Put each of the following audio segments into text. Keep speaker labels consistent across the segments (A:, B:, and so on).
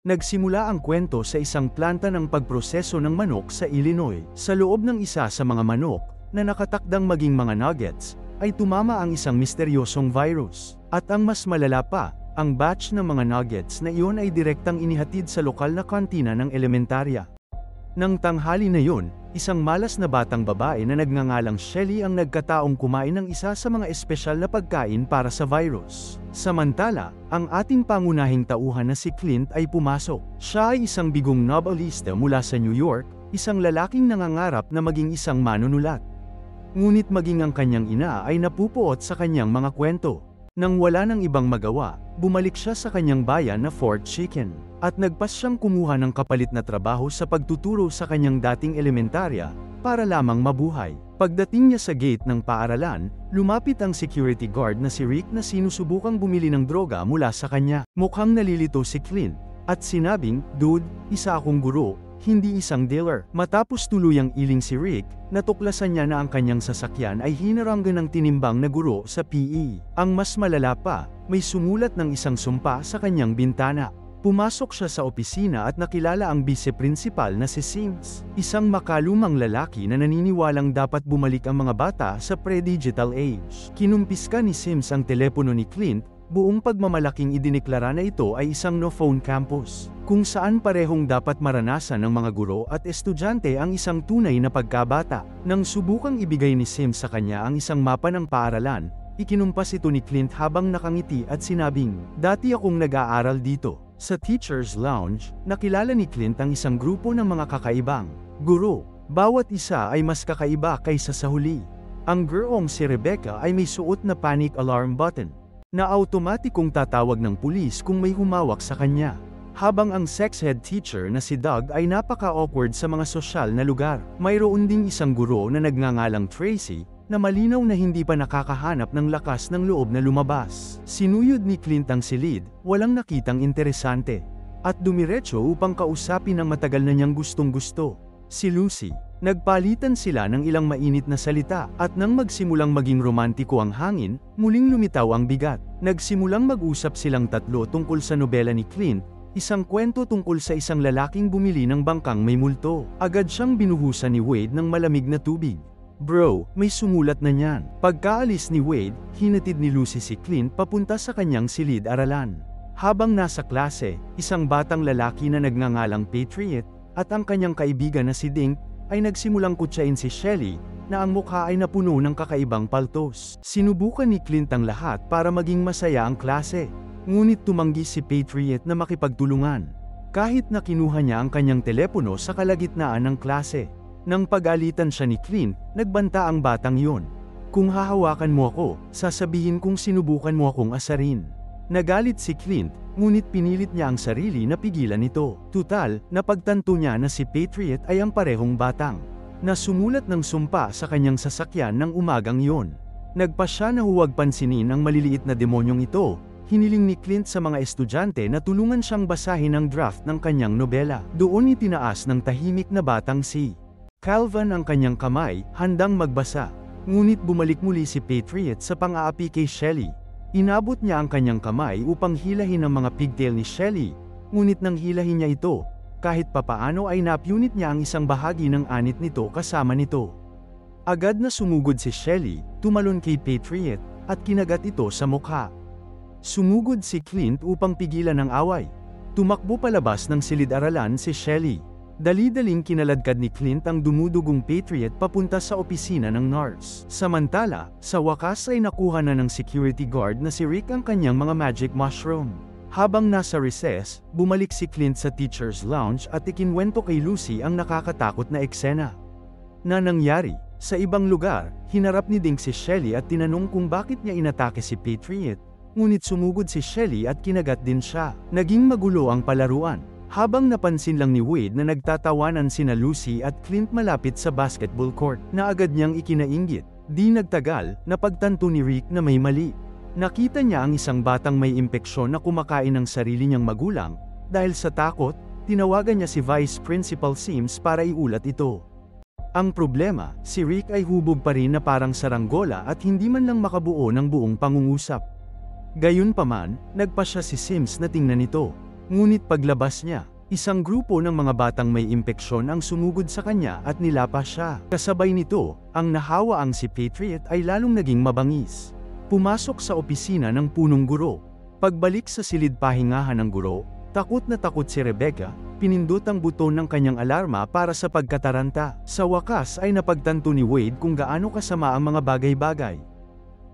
A: Nagsimula ang kwento sa isang planta ng pagproseso ng manok sa Illinois. Sa loob ng isa sa mga manok, na nakatakdang maging mga nuggets, ay tumama ang isang misteryosong virus. At ang mas malala pa, ang batch ng mga nuggets na iyon ay direktang inihatid sa lokal na kantina ng elementarya. Nang tanghali na yun, isang malas na batang babae na nagngangalang Shelly ang nagkataong kumain ng isa sa mga espesyal na pagkain para sa virus. Samantala, ang ating pangunahing tauhan na si Clint ay pumasok. Siya ay isang bigong novelista mula sa New York, isang lalaking nangangarap na maging isang manunulat. Ngunit maging ang kanyang ina ay napupuot sa kanyang mga kwento. Nang wala ng ibang magawa, bumalik siya sa kanyang bayan na Fort Chicken, at nagpas siyang kumuha ng kapalit na trabaho sa pagtuturo sa kanyang dating elementarya, para lamang mabuhay. Pagdating niya sa gate ng paaralan, lumapit ang security guard na si Rick na sinusubukang bumili ng droga mula sa kanya. Mukhang nalilito si Clint, at sinabing, "Dude, isa akong guro, hindi isang dealer." Matapos tuluyang iling si Rick, natuklasan niya na ang kanyang sasakyan ay hinaranggan ng tinimbang na guro sa PE. Ang mas malala pa, may sumulat ng isang sumpa sa kanyang bintana. Pumasok siya sa opisina at nakilala ang vice-principal na si Sims, isang makalumang lalaki na naniniwalang dapat bumalik ang mga bata sa pre-digital age. Kinumpiska ni Sims ang telepono ni Clint, buong pagmamalaking idineklara na ito ay isang no-phone campus, kung saan parehong dapat maranasan ng mga guro at estudyante ang isang tunay na pagkabata. Nang subukang ibigay ni Sims sa kanya ang isang mapa ng paaralan, ikinumpas ito ni Clint habang nakangiti at sinabing, "Dati akong nag-aaral dito." Sa Teacher's Lounge, nakilala ni Clint ang isang grupo ng mga kakaibang guro. Bawat isa ay mas kakaiba kaysa sa huli. Ang gurong si Rebecca ay may suot na panic alarm button, na automatikong tatawag ng pulis kung may humawak sa kanya. Habang ang sex head teacher na si Doug ay napaka-awkward sa mga sosyal na lugar. Mayroon ding isang guro na nagngangalang Tracy, na malinaw na hindi pa nakakahanap ng lakas ng loob na lumabas. Sinuyod ni Clint ang silid, walang nakitang interesante, at dumiretso upang kausapin ang matagal na niyang gustong-gusto, si Lucy. Nagpalitan sila ng ilang mainit na salita, at nang magsimulang maging romantiko ang hangin, muling lumitaw ang bigat. Nagsimulang mag-usap silang tatlo tungkol sa nobela ni Clint, isang kwento tungkol sa isang lalaking bumili ng bangkang may multo. Agad siyang binuhusan ni Wade ng malamig na tubig. "Bro, may sumulat na niyan." Pagkaalis ni Wade, hinatid ni Lucy si Clint papunta sa kanyang silid-aralan. Habang nasa klase, isang batang lalaki na nagngangalang Patriot, at ang kanyang kaibigan na si Dink, ay nagsimulang kutsain si Shelly, na ang mukha ay napuno ng kakaibang paltos. Sinubukan ni Clint ang lahat para maging masaya ang klase. Ngunit tumanggi si Patriot na makipagtulungan, kahit na kinuha niya ang kanyang telepono sa kalagitnaan ng klase. Nang pag-alitan siya ni Clint, nagbanta ang batang yon. "Kung hahawakan mo ako, sasabihin kong sinubukan mo akong asarin." Nagalit si Clint, ngunit pinilit niya ang sarili na pigilan ito. Tutal, napagtanto niya na si Patriot ay ang parehong batang na sumulat ng sumpa sa kanyang sasakyan ng umagang yon. Nagpa siya na huwag pansinin ang maliliit na demonyong ito. Hiniling ni Clint sa mga estudyante na tulungan siyang basahin ang draft ng kanyang nobela. Doon itinaas ng tahimik na batang si Calvin ang kanyang kamay, handang magbasa. Ngunit bumalik muli si Patriot sa pang-aapi kay Shelly. Inabot niya ang kanyang kamay upang hilahin ang mga pigtail ni Shelly, ngunit nang hilahin niya ito, kahit papaano ay napunit niya ang isang bahagi ng anit nito kasama nito. Agad na sumugod si Shelly, tumalon kay Patriot, at kinagat ito sa mukha. Sumugod si Clint upang pigilan ang away. Tumakbo palabas ng silid-aralan si Shelly. Dali-daling kinaladkad ni Clint ang dumudugong Patriot papunta sa opisina ng NARS. Samantala, sa wakas ay nakuha na ng security guard na si Rick ang kanyang mga magic mushroom. Habang nasa recess, bumalik si Clint sa Teacher's Lounge at ikinwento kay Lucy ang nakakatakot na eksena na nangyari. Sa ibang lugar, hinarap ni Dink si Shelly at tinanong kung bakit niya inatake si Patriot, ngunit sumugod si Shelly at kinagat din siya. Naging magulo ang palaruan. Habang napansin lang ni Wade na nagtatawanan sina Lucy at Clint malapit sa basketball court, na agad niyang ikinainggit. Di nagtagal, napagtanto ni Rick na may mali. Nakita niya ang isang batang may impeksyon na kumakain ng sarili niyang magulang. Dahil sa takot, tinawagan niya si Vice Principal Sims para iulat ito. Ang problema, si Rick ay hubog pa rin na parang saranggola at hindi man lang makabuo ng buong pangungusap. Gayunpaman, nagpa siya si Sims na tingnan ito. Ngunit paglabas niya, isang grupo ng mga batang may impeksyon ang sumugod sa kanya at nilapa siya. Kasabay nito, ang nahawaang si Patriot ay lalong naging mabangis. Pumasok sa opisina ng punong guro. Pagbalik sa silid pahingahan ng guro, takot na takot si Rebecca, pinindot ang buton ng kanyang alarma para sa pagkataranta. Sa wakas ay napagtanto ni Wade kung gaano kasama ang mga bagay-bagay.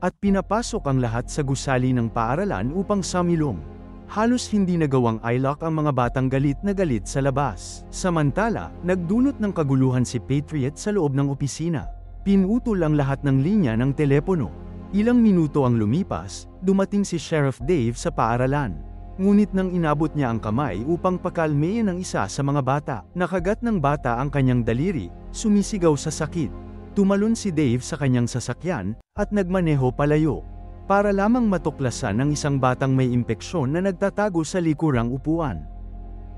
A: At pinapasok ang lahat sa gusali ng paaralan upang sumilong. Halos hindi nagawang i-lock ang mga batang galit na galit sa labas. Samantala, nagdulot ng kaguluhan si Patriot sa loob ng opisina. Pinutol ang lahat ng linya ng telepono. Ilang minuto ang lumipas, dumating si Sheriff Dave sa paaralan. Ngunit nang inabot niya ang kamay upang pakalmeyin ang isa sa mga bata, nakagat ng bata ang kanyang daliri, sumisigaw sa sakit. Tumalon si Dave sa kanyang sasakyan, at nagmaneho palayo. Para lamang matuklasan ng isang batang may impeksyon na nagtatago sa likurang upuan.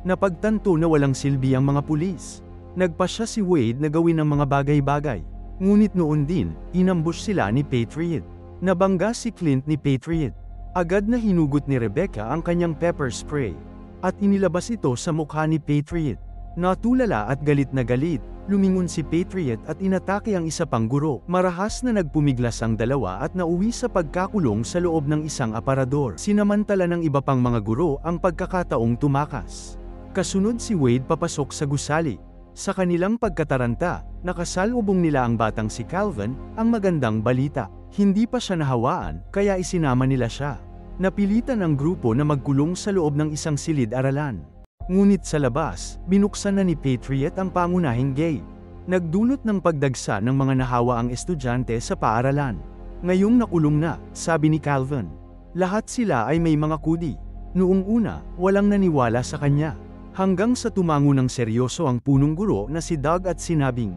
A: Napagtanto na walang silbi ang mga pulis. Nagpasya si Wade na gawin ang mga bagay-bagay. Ngunit noon din, inambush sila ni Patriot. Nabangga si Clint ni Patriot. Agad na hinugot ni Rebecca ang kanyang pepper spray, at inilabas ito sa mukha ni Patriot. Natulala at galit na galit, lumingon si Patriot at inatake ang isa pang guro. Marahas na nagpumiglas ang dalawa at nauwi sa pagkakulong sa loob ng isang aparador. Sinamantala ng iba pang mga guro ang pagkakataong tumakas. Kasunod si Wade papasok sa gusali. Sa kanilang pagkataranta, nakasalubong nila ang batang si Calvin, ang magandang balita. Hindi pa siya nahawaan, kaya isinama nila siya. Napilitan ang grupo na magkulong sa loob ng isang silid-aralan. Ngunit sa labas, binuksan na ni Patriot ang pangunahing gate. Nagdulot ng pagdagsa ng mga nahawaang estudyante sa paaralan. Ngayong nakulong na, sabi ni Calvin. Lahat sila ay may mga kudi. Noong una, walang naniwala sa kanya. Hanggang sa tumango ng seryoso ang punong guro na si Doug at sinabing,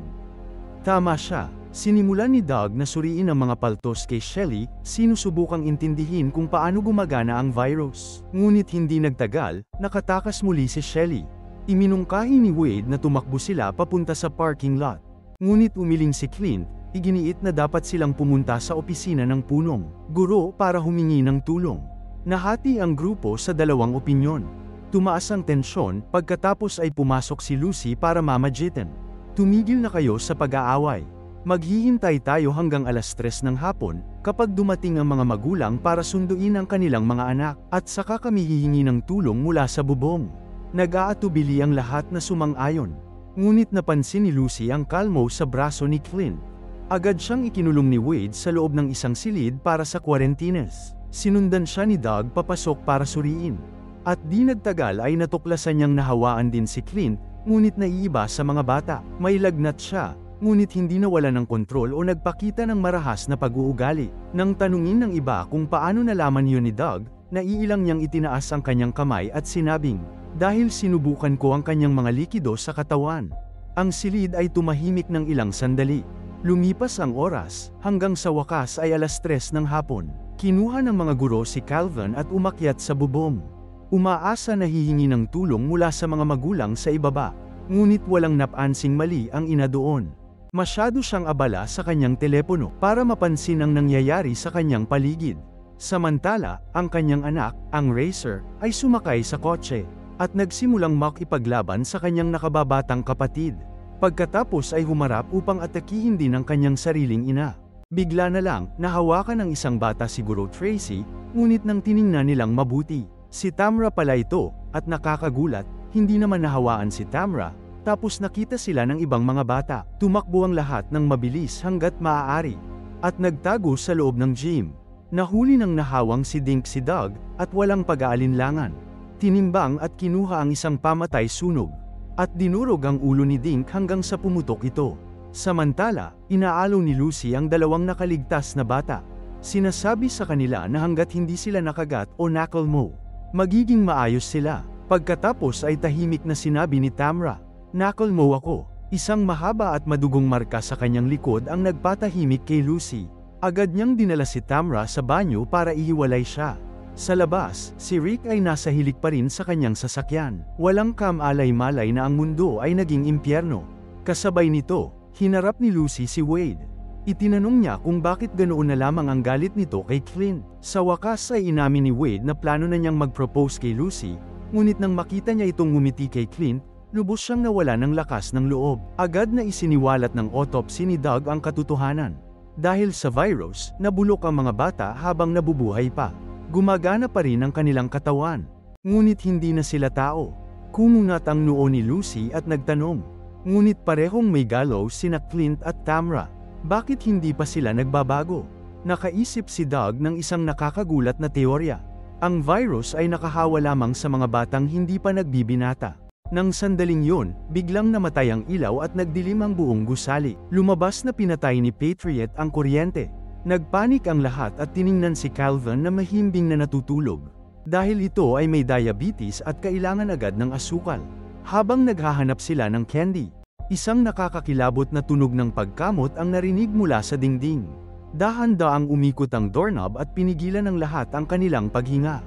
A: tama siya. Sinimulan ni Doug na suriin ang mga paltos kay Shelly, sinusubukang intindihin kung paano gumagana ang virus. Ngunit hindi nagtagal, nakatakas muli si Shelly. Iminungkahi ni Wade na tumakbo sila papunta sa parking lot. Ngunit umiling si Clint, iginiit na dapat silang pumunta sa opisina ng punong guro para humingi ng tulong. Nahati ang grupo sa dalawang opinyon. Tumaas ang tensyon, pagkatapos ay pumasok si Lucy para mamagitan. Tumigil na kayo sa pag-aaway. Maghihintay tayo hanggang alas 3 ng hapon, kapag dumating ang mga magulang para sunduin ang kanilang mga anak, at saka kami hihingi ng tulong mula sa bubong. Nag-aatubili ang lahat na sumang-ayon. Ngunit napansin ni Lucy ang kalmo sa braso ni Clint. Agad siyang ikinulong ni Wade sa loob ng isang silid para sa kwarentinas. Sinundan siya ni Doug papasok para suriin. At di nagtagal ay natuklasan niyang nahawaan din si Clint, ngunit naiiba sa mga bata. May lagnat siya. Ngunit hindi nawala ng kontrol o nagpakita ng marahas na pag-uugali. Nang tanungin ng iba kung paano nalaman yun ni Doug, naiilang niyang itinaas ang kanyang kamay at sinabing, dahil sinubukan ko ang kanyang mga likido sa katawan. Ang silid ay tumahimik ng ilang sandali. Lumipas ang oras, hanggang sa wakas ay alas 3 ng hapon. Kinuha ng mga guro si Calvin at umakyat sa bubong. Umaasa na hihingi ng tulong mula sa mga magulang sa ibaba. Ngunit walang napansing mali ang ina doon. Masyado siyang abala sa kanyang telepono para mapansin ang nangyayari sa kanyang paligid. Samantala, ang kanyang anak, ang Racer, ay sumakay sa kotse, at nagsimulang makipaglaban sa kanyang nakababatang kapatid. Pagkatapos ay humarap upang atakihin din ang kanyang sariling ina. Bigla na lang, nahawakan ng isang bata siguro Tracy, ngunit nang tiningnan nilang mabuti, si Tamra pala ito, at nakakagulat, hindi naman nahawaan si Tamra. Tapos nakita sila ng ibang mga bata. Tumakbo ang lahat ng mabilis hanggat maaari. At nagtago sa loob ng gym. Nahuli ng nahawang si Dink si Doug, at walang pag-aalinlangan. Tinimbang at kinuha ang isang pamatay sunog. At dinurog ang ulo ni Dink hanggang sa pumutok ito. Samantala, inaalaw ni Lucy ang dalawang nakaligtas na bata. Sinasabi sa kanila na hanggat hindi sila nakagat o knuckle mo, magiging maayos sila. Pagkatapos ay tahimik na sinabi ni Tamra, knuckle mo ako. Isang mahaba at madugong marka sa kanyang likod ang nagpatahimik kay Lucy. Agad niyang dinala si Tamra sa banyo para ihiwalay siya. Sa labas, si Rick ay nasa hilik pa rin sa kanyang sasakyan. Walang kamalay-malay na ang mundo ay naging impyerno. Kasabay nito, hinarap ni Lucy si Wade. Itinanong niya kung bakit ganoon na lamang ang galit nito kay Clint. Sa wakas ay inamin ni Wade na plano na niyang mag-propose kay Lucy, Ngunit nang makita niya itong ngumiti kay Clint, lubos siyang nawala ng lakas ng loob. Agad na isiniwalat ng autopsy ni Doug ang katotohanan. Dahil sa virus, nabulok ang mga bata habang nabubuhay pa. Gumagana pa rin ang kanilang katawan. Ngunit hindi na sila tao. Kumunat ang noo ni Lucy at nagtanong. Ngunit parehong may galaw sina Clint at Tamra. Bakit hindi pa sila nagbabago? Nakaisip si Doug ng isang nakakagulat na teorya. Ang virus ay nakahawa lamang sa mga batang hindi pa nagbibinata. Nang sandaling yun, biglang namatay ang ilaw at nagdilim ang buong gusali. Lumabas na pinatay ni Patriot ang kuryente. Nagpanik ang lahat at tiningnan si Calvin na mahimbing na natutulog. Dahil ito ay may diabetes at kailangan agad ng asukal. Habang naghahanap sila ng candy, isang nakakakilabot na tunog ng pagkamot ang narinig mula sa dingding. Dahan-daang umikot ang doorknob at pinigilan ng lahat ang kanilang paghinga.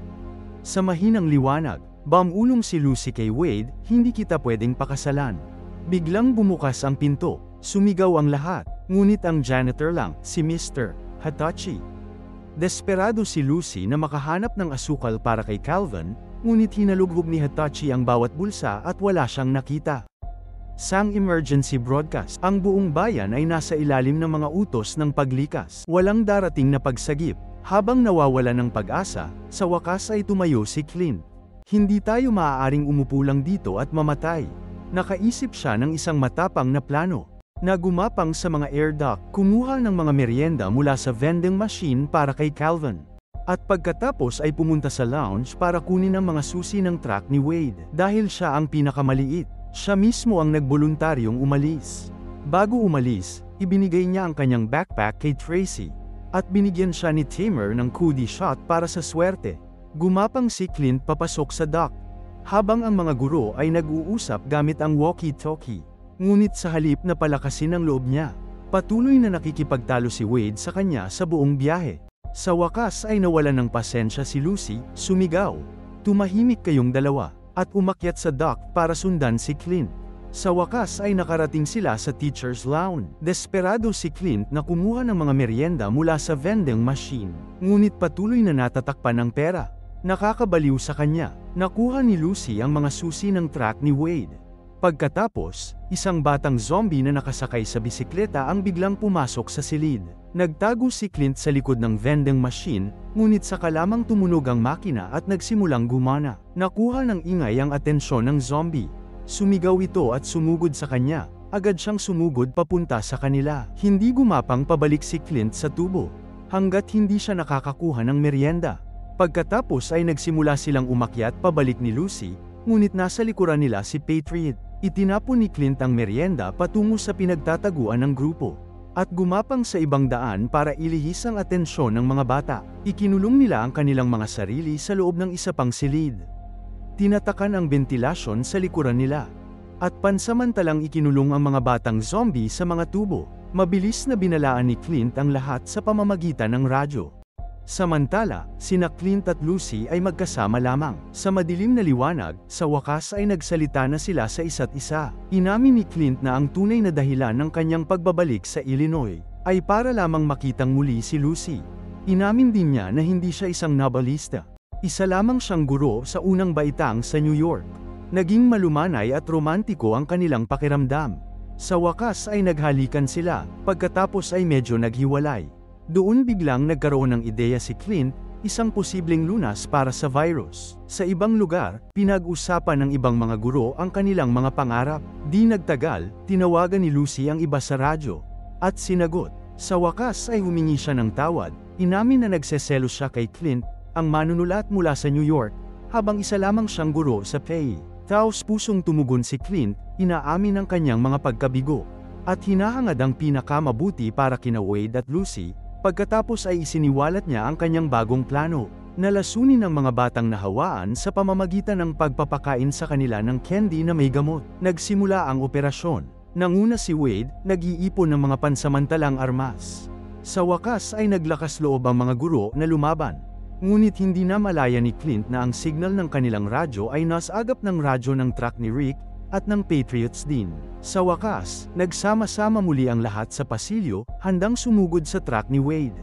A: Sa mahinang liwanag, bumulong si Lucy kay Wade, "Hindi kita pwedeng pakasalan." Biglang bumukas ang pinto, sumigaw ang lahat, ngunit ang janitor lang, si Mr. Hitachi. Desperado si Lucy na makahanap ng asukal para kay Calvin, ngunit hinalugog ni Hitachi ang bawat bulsa at wala siyang nakita. Sang emergency broadcast, ang buong bayan ay nasa ilalim ng mga utos ng paglikas. Walang darating na pagsagip. Habang nawawala ng pag-asa, sa wakas ay tumayo si Clint. "Hindi tayo maaaring umupo lang dito at mamatay." Nakaisip siya ng isang matapang na plano. Nagumapang sa mga air duct, kumuha ng mga merienda mula sa vending machine para kay Calvin. At pagkatapos ay pumunta sa lounge para kunin ang mga susi ng truck ni Wade. Dahil siya ang pinakamaliit, siya mismo ang nagboluntaryong umalis. Bago umalis, ibinigay niya ang kanyang backpack kay Tracy. At binigyan siya ni Tamer ng kudi shot para sa swerte. Gumapang si Clint papasok sa dock. Habang ang mga guro ay nag-uusap gamit ang walkie-talkie. Ngunit sa halip na palakasin ang loob niya, patuloy na nakikipagtalo si Wade sa kanya sa buong biyahe. Sa wakas ay nawalan ng pasensya si Lucy, sumigaw, "Tumahimik kayong dalawa," at umakyat sa dock para sundan si Clint. Sa wakas ay nakarating sila sa teacher's lounge. Desperado si Clint na kumuha ng mga merienda mula sa vending machine. Ngunit patuloy na natatakpan ng pera. Nakakabaliw sa kanya, nakuha ni Lucy ang mga susi ng truck ni Wade. Pagkatapos, isang batang zombie na nakasakay sa bisikleta ang biglang pumasok sa silid. Nagtago si Clint sa likod ng vending machine, ngunit saka lamang tumunog ang makina at nagsimulang gumana. Nakuha ng ingay ang atensyon ng zombie. Sumigaw ito at sumugod sa kanya. Agad siyang sumugod papunta sa kanila. Hindi gumapang pabalik si Clint sa tubo, hanggat hindi siya nakakakuha ng merienda. Pagkatapos ay nagsimula silang umakyat pabalik ni Lucy, ngunit nasa likuran nila si Patriot. Itinapon ni Clint ang merienda patungo sa pinagtataguan ng grupo, at gumapang sa ibang daan para ilihis ang atensyon ng mga bata. Ikinulong nila ang kanilang mga sarili sa loob ng isa pang silid. Tinatakan ang bentilasyon sa likuran nila, at pansamantalang ikinulong ang mga batang zombie sa mga tubo. Mabilis na binalaan ni Clint ang lahat sa pamamagitan ng radyo. Samantala, sina Clint at Lucy ay magkasama lamang. Sa madilim na liwanag, sa wakas ay nagsalita na sila sa isa't isa. Inamin ni Clint na ang tunay na dahilan ng kanyang pagbabalik sa Illinois ay para lamang makitang muli si Lucy. Inamin din niya na hindi siya isang novelista. Isa lamang siyang guro sa unang baitang sa New York. Naging malumanay at romantiko ang kanilang pakiramdam. Sa wakas ay naghalikan sila, pagkatapos ay medyo naghiwalay. Doon biglang nagkaroon ng ideya si Clint, isang posibleng lunas para sa virus. Sa ibang lugar, pinag-usapan ng ibang mga guro ang kanilang mga pangarap. Di nagtagal, tinawagan ni Lucy ang iba sa radyo, at sinagot. Sa wakas ay humingi siya ng tawad. Inamin na nagseselos siya kay Clint, ang manunulat mula sa New York, habang isa lamang siyang guro sa PA. Taos-pusong tumugon si Clint, inaamin ang kanyang mga pagkabigo, at hinahangad ang pinakamabuti para kina Wade at Lucy. Pagkatapos ay isiniwalat niya ang kanyang bagong plano, na lasunin ang mga batang nahawaan sa pamamagitan ng pagpapakain sa kanila ng candy na may gamot. Nagsimula ang operasyon. Nanguna si Wade, nag-iipon ng mga pansamantalang armas. Sa wakas ay naglakas loob ang mga guro na lumaban. Ngunit hindi na malaya ni Clint na ang signal ng kanilang radyo ay nasagap ng radyo ng truck ni Rick, at ng Patriots din. Sa wakas, nagsama-sama muli ang lahat sa pasilyo, handang sumugod sa truck ni Wade.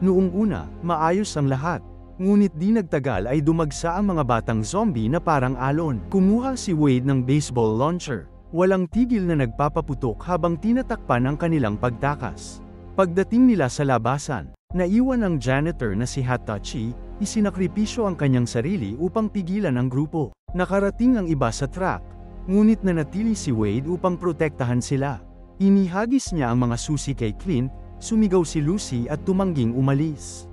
A: Noong una, maayos ang lahat. Ngunit di nagtagal ay dumagsa ang mga batang zombie na parang alon. Kumuha si Wade ng baseball launcher. Walang tigil na nagpapaputok habang tinatakpan ang kanilang pagtakas. Pagdating nila sa labasan, naiwan ang janitor na si Hatachi, isinakripisyo ang kanyang sarili upang pigilan ang grupo. Nakarating ang iba sa truck, ngunit nanatili si Wade upang protektahan sila. Inihagis niya ang mga susi kay Clint, sumigaw si Lucy at tumangging umalis.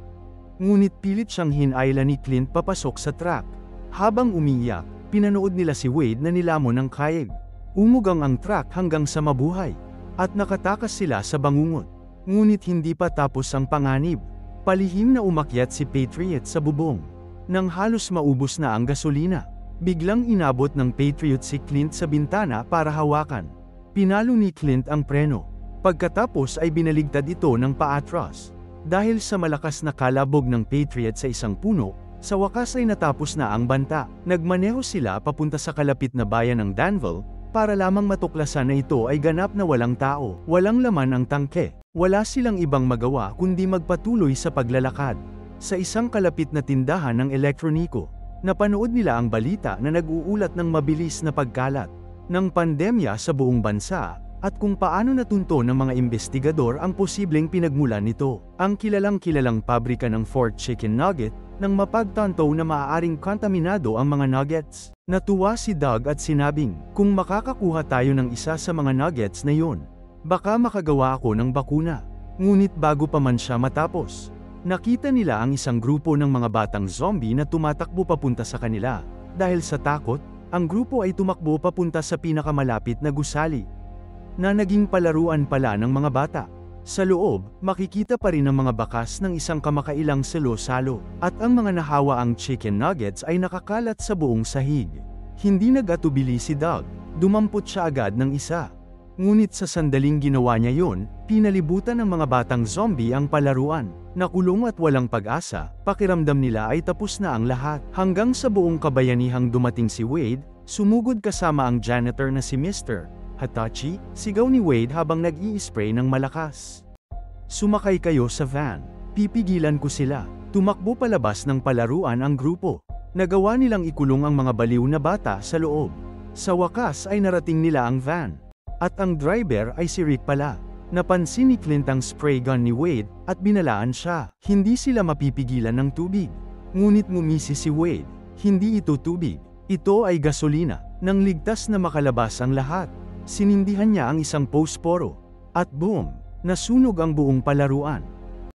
A: Ngunit pilit siyang hinayla ni Clint papasok sa truck. Habang umiiyak, pinanood nila si Wade na nilamon ng kayeg. Umugang ang truck hanggang sa mabuhay, at nakatakas sila sa bangungot. Ngunit hindi pa tapos ang panganib. Palihim na umakyat si Patriot sa bubong. Nang halos maubos na ang gasolina, biglang inabot ng Patriot si Clint sa bintana para hawakan. Pinalo ni Clint ang preno. Pagkatapos ay binaligtad ito ng paatras. Dahil sa malakas na kalabog ng Patriot sa isang puno, sa wakas ay natapos na ang banta. Nagmaneho sila papunta sa kalapit na bayan ng Danville, para lamang matuklasan na ito ay ganap na walang tao. Walang laman ang tangke. Wala silang ibang magawa kundi magpatuloy sa paglalakad. Sa isang kalapit na tindahan ng elektroniko, napanood nila ang balita na nag-uulat ng mabilis na pagkalat ng pandemya sa buong bansa, at kung paano natunto ng mga investigador ang posibleng pinagmulan nito. Ang kilalang-kilalang pabrika ng Fort Chicken Nugget, nang mapagtanto na maaaring kontaminado ang mga nuggets. Natuwa si Doug at sinabing, kung makakakuha tayo ng isa sa mga nuggets na yun, baka makagawa ako ng bakuna. Ngunit bago pa man siya matapos, nakita nila ang isang grupo ng mga batang zombie na tumatakbo papunta sa kanila. Dahil sa takot, ang grupo ay tumakbo papunta sa pinakamalapit na gusali, na naging palaruan pala ng mga bata. Sa loob, makikita pa rin ang mga bakas ng isang kamakailang salo-salo, at ang mga nahawa ang chicken nuggets ay nakakalat sa buong sahig. Hindi nag-atubili si Doug, dumampot siya agad ng isa. Ngunit sa sandaling ginawa niya yun, pinalibutan ng mga batang zombie ang palaruan. Nakulong at walang pag-asa, pakiramdam nila ay tapos na ang lahat. Hanggang sa buong kabayanihang dumating si Wade, sumugod kasama ang janitor na si Mr. Hatachi, sigaw ni Wade habang nag-i-spray ng malakas. Sumakay kayo sa van. Pipigilan ko sila. Tumakbo palabas ng palaruan ang grupo. Nagawa nilang ikulong ang mga baliw na bata sa loob. Sa wakas ay narating nila ang van. At ang driver ay si Rick pala. Napansin ni Clint ang spray gun ni Wade, at binalaan siya. Hindi sila mapipigilan ng tubig. Ngunit ngumisi si Wade. Hindi ito tubig. Ito ay gasolina. Nang ligtas na makalabas ang lahat, sinindihan niya ang isang posporo. At boom! Nasunog ang buong palaruan.